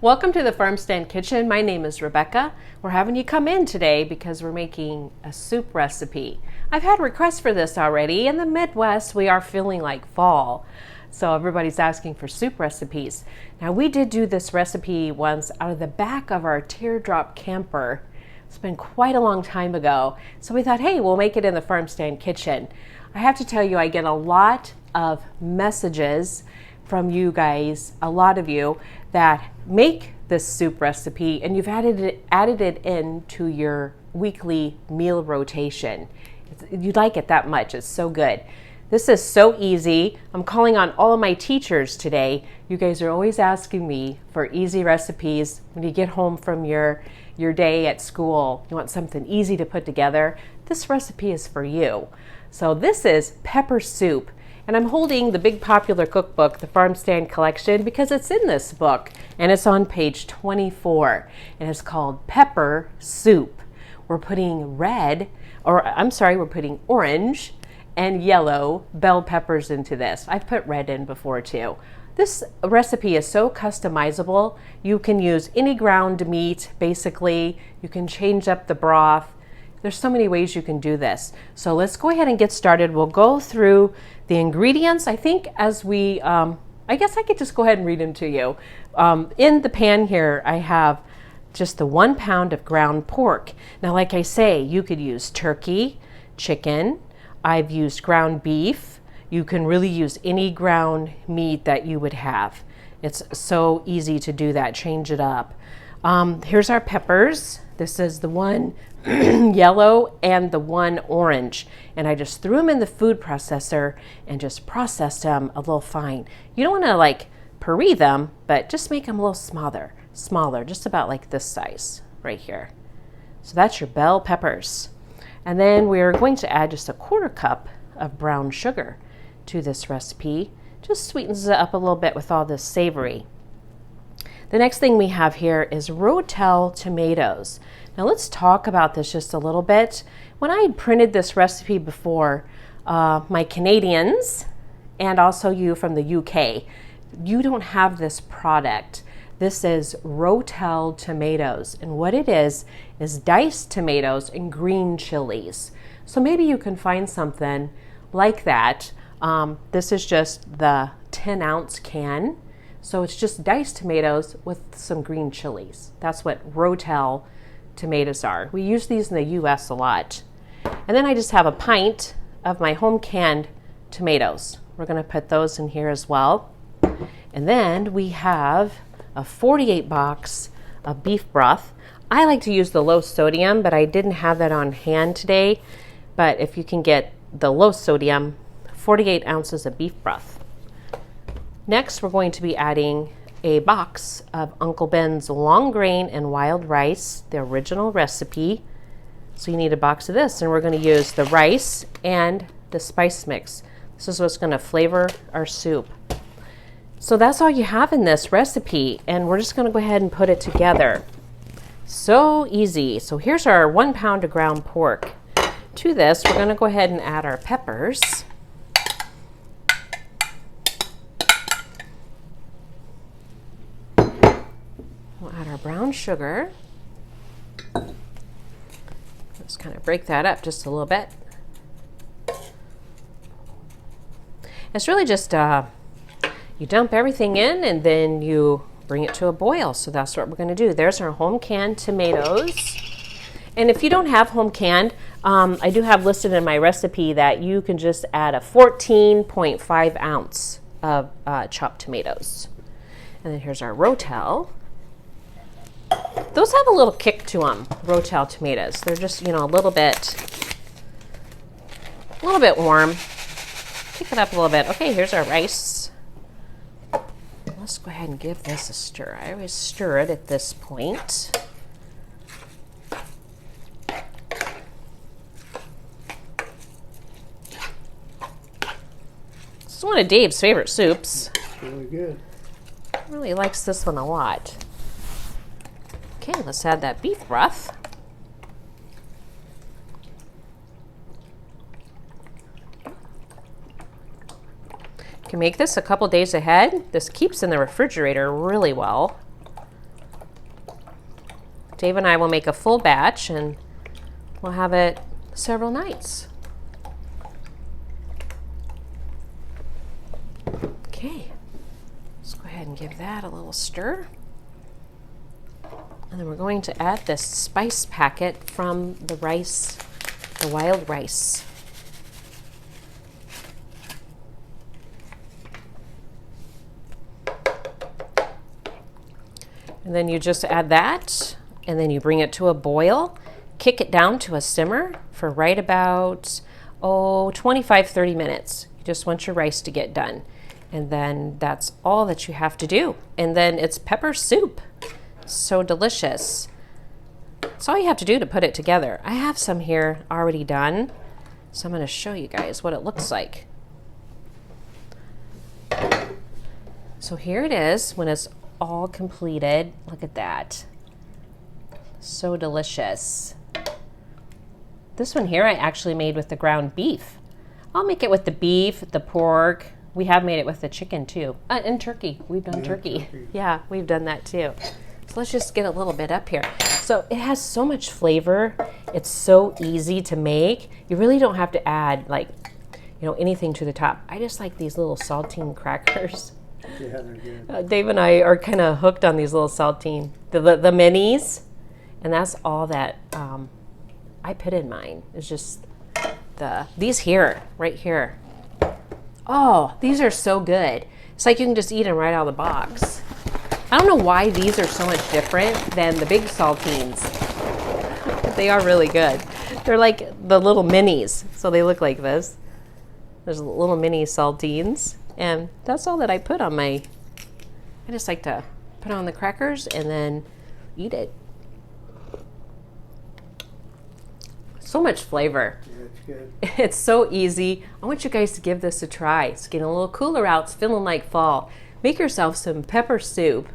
Welcome to the Farm Stand Kitchen. My name is Rebecca. We're having you come in today because we're making a soup recipe. I've had requests for this already. In the Midwest, we are feeling like fall, so everybody's asking for soup recipes. Now, we did do this recipe once out of the back of our teardrop camper. It's been quite a long time ago, so we thought, hey, we'll make it in the Farm Stand Kitchen. I have to tell you, I get a lot of messages from you guys, a lot of you, that make this soup recipe and you've added it into your weekly meal rotation. You like it that much. It's so good. This is so easy. I'm calling on all of my teachers today. You guys are always asking me for easy recipes when you get home from your day at school. You want something easy to put together. This recipe is for you. So this is pepper soup. And I'm holding the big popular cookbook, the Farm Stand Collection, because it's in this book and it's on page 24 and it's called Pepper Soup. We're putting we're putting orange and yellow bell peppers into this. I've put red in before too. This recipe is so customizable. You can use any ground meat, basically. You can change up the broth. There's so many ways you can do this. So let's go ahead and get started. We'll go through the ingredients. I think as we, I guess I could just go ahead and read them to you. In the pan here, I have just the 1 pound of ground pork. Now, like I say, you could use turkey, chicken. I've used ground beef. You can really use any ground meat that you would have. It's so easy to do that, change it up. Here's our peppers. This is the one yellow and the one orange. And I just threw them in the food processor and just processed them a little fine. You don't want to like puree them, but just make them a little smaller, just about like this size right here. So that's your bell peppers. And then we're going to add just a 1/4 cup of brown sugar to this recipe. Just sweetens it up a little bit with all this savory. The next thing we have here is Ro-tel tomatoes. Now let's talk about this just a little bit. When I had printed this recipe before, my Canadians and also you from the UK, you don't have this product. This is Ro-tel tomatoes, and what it is diced tomatoes and green chilies. So maybe you can find something like that. This is just the 10-ounce can. So it's just diced tomatoes with some green chilies. That's what Ro-tel tomatoes are. We use these in the US a lot. And then I just have a pint of my home canned tomatoes. We're going to put those in here as well. And then we have a 48 box of beef broth. I like to use the low sodium, but I didn't have that on hand today. But if you can get the low sodium, 48 ounces of beef broth. Next, we're going to be adding a box of Uncle Ben's long grain and wild rice, the original recipe. So you need a box of this, and we're going to use the rice and the spice mix. This is what's going to flavor our soup. So that's all you have in this recipe, and we're just going to go ahead and put it together. So easy. So here's our 1 pound of ground pork. To this, we're going to go ahead and add our peppers. We'll add our brown sugar. Let's kind of break that up just a little bit. It's really just, you dump everything in and then you bring it to a boil. So that's what we're going to do. There's our home canned tomatoes. And if you don't have home canned, I do have listed in my recipe that you can just add a 14.5 ounce of chopped tomatoes. And then here's our Ro-tel. Those have a little kick to them, Ro-tel tomatoes. They're just, a little bit warm. Kick it up a little bit. Okay, here's our rice. Let's go ahead and give this a stir. I always stir it at this point. This is one of Dave's favorite soups. It's really good. He really likes this one a lot. Okay, let's add that beef broth. You can make this a couple days ahead. This keeps in the refrigerator really well. Dave and I will make a full batch and we'll have it several nights. Okay, let's go ahead and give that a little stir. And then we're going to add this spice packet from the rice, the wild rice. And then you just add that, and then you bring it to a boil, kick it down to a simmer for right about, 25-30 minutes. You just want your rice to get done. And then that's all that you have to do. And then it's pepper soup. So delicious. That's all you have to do to put it together. I have some here already done, so I'm going to show you guys what it looks like. So here it is when it's all completed. Look at that. So delicious. This one here I actually made with the ground beef. I'll make it with the beef, the pork. We have made it with the chicken too. And turkey. We've done turkey. Yeah, we've done that too. So let's just get a little bit up here. So it has so much flavor. It's so easy to make. You really don't have to add anything to the top. I just like these little saltine crackers. Yeah, they're good. Dave and I are kind of hooked on these little saltine, the minis, and that's all that I put in mine. It's just these here, right here. Oh, these are so good. It's like you can just eat them right out of the box. I don't know why these are so much different than the big saltines. They are really good. They're like the little minis, so they look like this. There's little mini saltines. And that's all that I put on I just like to put on the crackers and then eat it. So much flavor. Yeah, it's good. It's so easy. I want you guys to give this a try. It's getting a little cooler out. It's feeling like fall. Make yourself some pepper soup